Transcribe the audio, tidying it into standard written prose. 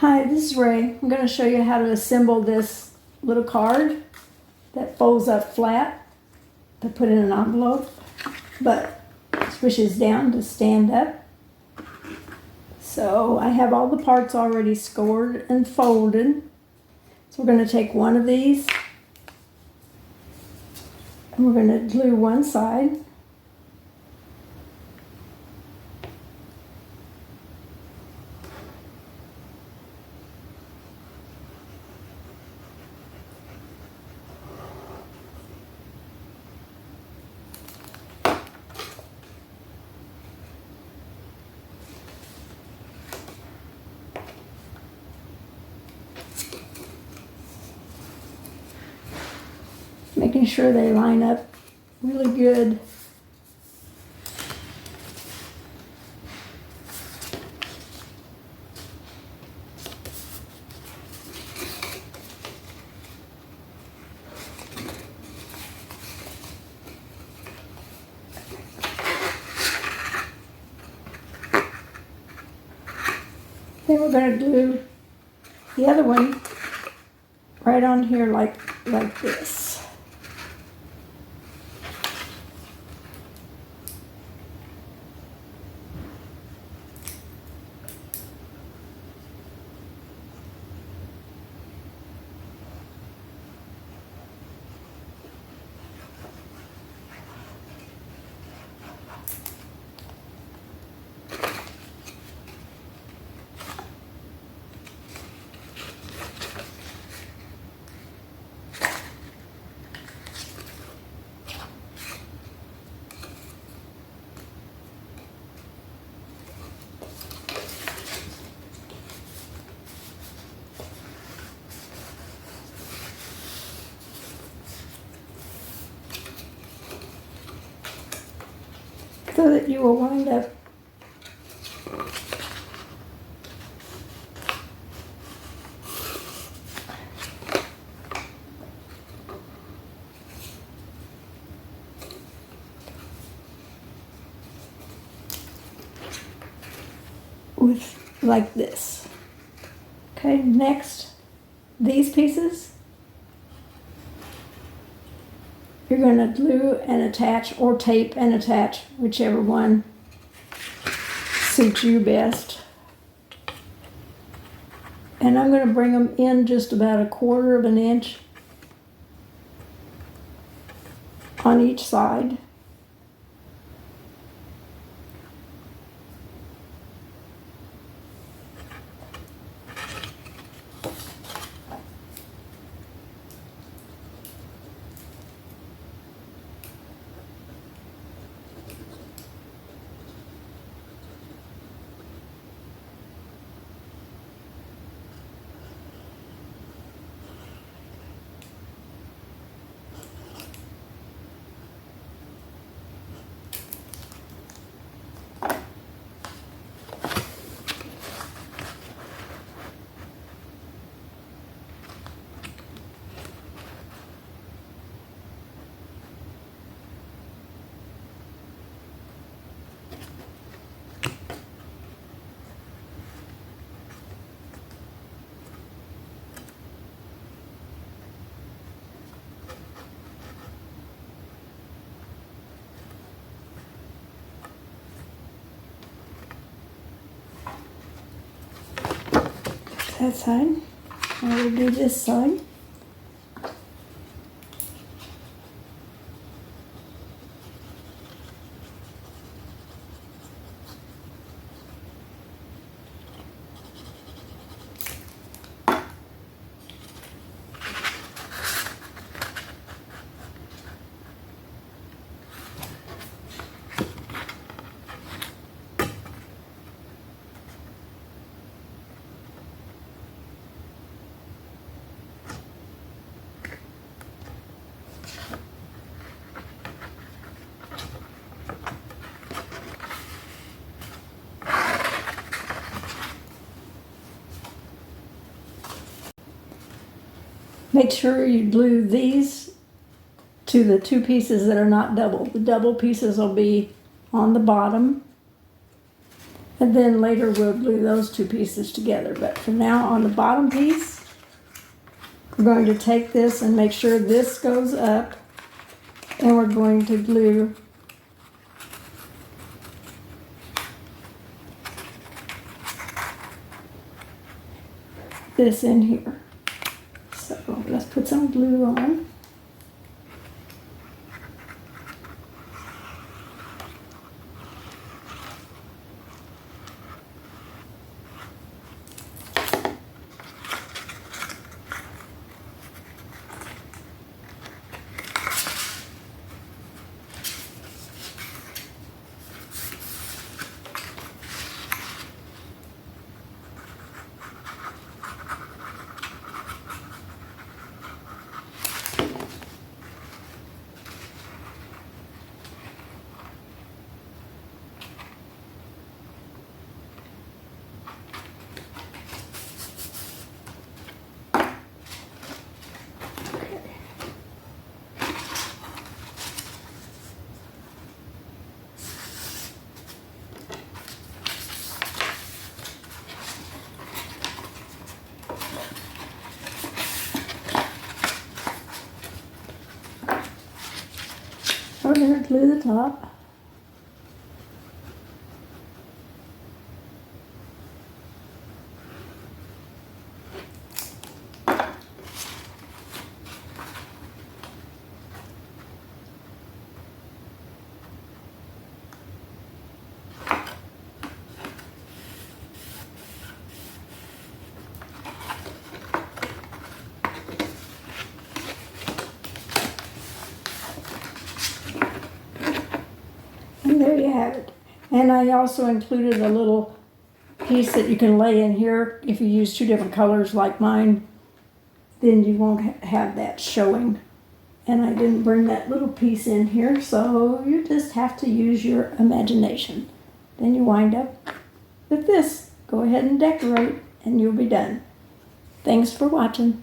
Hi, this is Ray. I'm going to show you how to assemble this little card that folds up flat to put in an envelope, but swishes down to stand up. So I have all the parts already scored and folded. So we're going to take one of these and we're going to glue one side. Making sure they line up really good. Then we're going to glue the other one right on here like this. So that you will wind up with like this. Okay, next, these pieces you're going to glue and attach, or tape and attach, whichever one suits you best. And I'm going to bring them in just about 1/4 of an inch on each side. That side. I will do this side. Make sure you glue these to the two pieces that are not double. The double pieces will be on the bottom, And then later we'll glue those two pieces together. But for now, on the bottom piece, we're going to take this and make sure this goes up. And we're going to glue this in here. So let's put some glue on. We're going to glue the top. And there you have it. And I also included a little piece that you can lay in here. If you use two different colors like mine, then you won't have that showing. And I didn't bring that little piece in here, so you just have to use your imagination. Then you wind up with this. Go ahead and decorate, and you'll be done. Thanks for watching.